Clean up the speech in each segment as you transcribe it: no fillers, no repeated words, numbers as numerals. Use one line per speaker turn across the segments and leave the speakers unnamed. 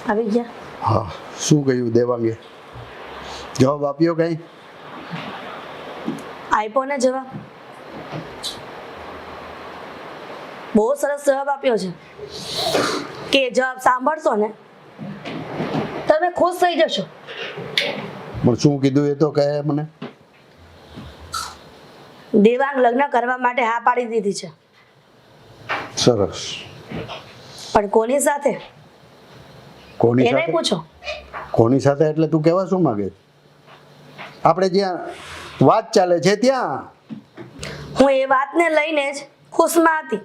આવી ગયા.
હા, શું કહ્યું દેવાંગે? જવાબ આપ્યો કઈ?
આપ્યો ને જવાબ, બહુ સરસ જવાબ આપ્યો છે કે જવાબ સાંભળશો ને તમે ખુશ થઈ જશો.
પણ શું કીધું એ તો કહે મને.
દેવાંગ લગ્ન કરવા માટે હા પાડી દીધી છે.
સરસ.
પણ કોની સાથે
કોની
એને
સાથે?
પૂછો.
કોની સાથે એટલે તું કહેવા શું માંગે? આપણે જ્યાં વાત ચાલે છે ત્યાં.
હું એ વાતને લઈને જ ખુશમાં હતી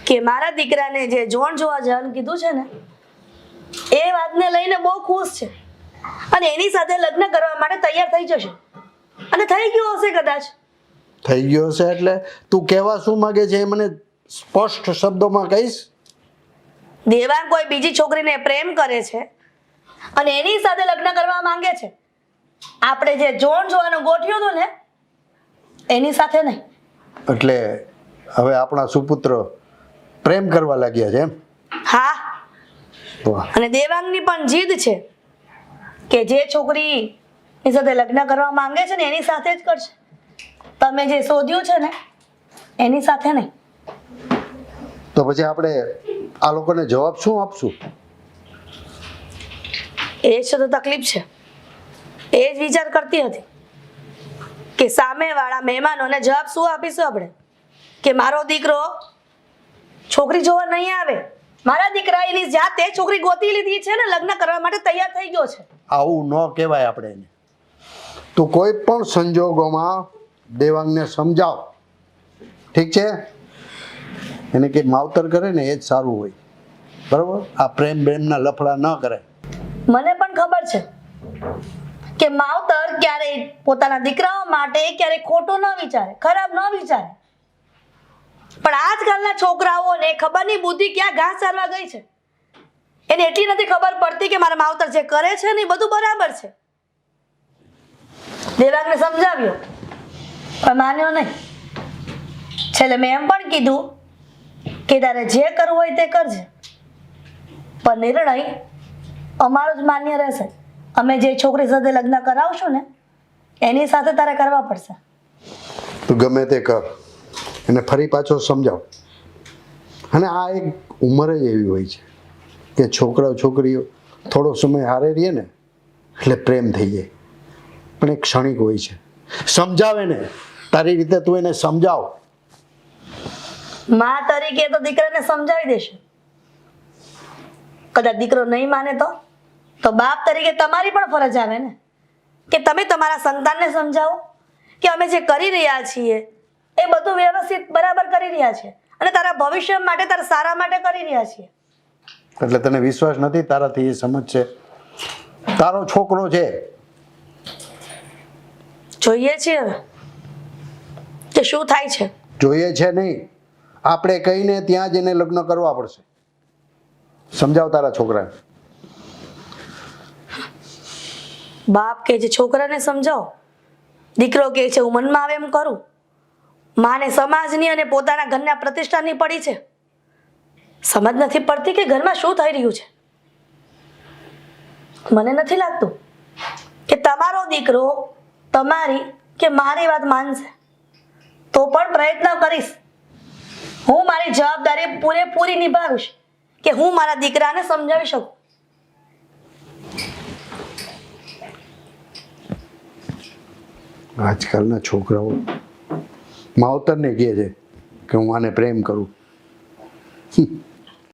કે મારા દીકરાને જે જોણ જોવા જવાનું કીધું છે ને એ વાતને લઈને બહુ ખુશ છે અને એની સાથે લગ્ન કરવા માટે તૈયાર થઈ જશે અને થઈ ગયું હશે કદાચ.
થઈ ગયો હશે એટલે તું કહેવા શું માંગે છે એ મને સ્પષ્ટ શબ્દોમાં કહીશ?
દેવાંગ કોઈ બીજી છોકરીને પ્રેમ કરે છે અને એની સાથે લગ્ન કરવા માંગે છે. આપણે જે જોણ જોવાનું ગોઠ્યું હતું ને એની સાથે નહીં.
એટલે હવે આપણા સુપુત્ર પ્રેમ કરવા લાગ્યા છે એમ?
હા,
વાહ.
અને દેવાંગની પણ જીદ છે કે જે છોકરીની સાથે લગ્ન કરવા માંગે છે ને એની સાથે જ કરશે. તમે જે શોધ્યું છે ને એની સાથે નહીં.
તો પછી આપણે આ લોકોને જવાબ શું આપશું?
એ જ તો તકલીફ છે. એ જ વિચાર કરતી હતી કે સામેવાળા મહેમાનોને જવાબ શું આપીશું આપણે કે મારો દીકરો છોકરી જોવા નહીં આવે. મારા દીકરા એની જાતે છોકરી ગોતી લીધી છે ને લગ્ન કરવા માટે તૈયાર થઈ ગયો છે.
આવું ન કહેવાય આપણે એને. તું કોઈ પણ સંજોગોમાં દેવાંગને સમજાવ, ઠીક છે? એને કંઈ માવતર કરે ને એ જ સારું હોય, બરાબર? આ પ્રેમના લફડા ન કરે.
મને પણ ખબર છે કે માવતર ક્યારેય પોતાના દીકરાઓ માટે ક્યારેય ખોટો ન વિચારે, ખરાબ ન વિચારે. પણ આજકાલના છોકરાઓને ખબર નહીં બુદ્ધિ ક્યાં ઘાસ ચારવા ગઈ છે. એને એટલી નથી ખબર પડતી કે મારા માવતર જે કરે છે ને એ બધું બરાબર છે. દેવાંગને સમજાવ્યો પણ માન્યો નહીં. છેલ્લે મેં એમ પણ કીધું કે તારે જે કરવું હોય તે કરજે પણ નિર્ણય અમારો જ માન્ય રહેશે. અમે જે છોકરી સાથે લગ્ન કરાવશું ને એની સાથે તારે કરવા પડશે.
તું ગમે તે કર, એને ફરી પાછો સમજાવ. અને આ એક ઉંમર જ એવી હોય છે કે છોકરાઓ છોકરીઓ થોડો સમય હારે રહીએ ને એટલે પ્રેમ થઈ જાય, પણ એક ક્ષણિક હોય છે. સમજાવે ને તારી રીતે તું એને સમજાવ.
મા તરીકે તો દીકરાને સમજાવી દેશે. કદાચ દીકરો નહીં માને તો બાપ તરીકે તમારી પણ ફરજ આવે ને કે તમે તમારા સંતાનને સમજાવો કે અમે જે કરી રહ્યા છીએ એ બધું વ્યવસ્થિત બરાબર કરી રહ્યા છીએ અને તારા ભવિષ્ય માટે તારા સારા માટે કરી રહ્યા છીએ.
એટલે તને વિશ્વાસ નથી તારાથી એ સમજશે? તારો છોકરો છે.
જોઈએ છીએ હવે કે શું થાય છે.
જોઈએ છે નહીં, આપણે કહીને ત્યાં જ એને લગ્ન કરવા પડશે. સમજાવ તારા છોકરાને.
બાપ કે છે છોકરાને સમજાવો, દીકરો કે છે હું મનમાં આવે એમ કરું. માને સમાજની અને પોતાના ઘરના પ્રતિષ્ઠાની પડી છે. સમજ નથી પડતી કે ઘરમાં શું થઈ રહ્યું છે. મને નથી લાગતું કે તમારો દીકરો તમારી કે મારી વાત માનશે. તો પણ પ્રયત્ન કરીશ. હું મારી જવાબદારી પૂરેપૂરી નિભાવીશ કે હું મારા દીકરાને સમજાવી શકું.
આજકાલના છોકરાઓ માવતરને કહે છે કે હું આને પ્રેમ કરું.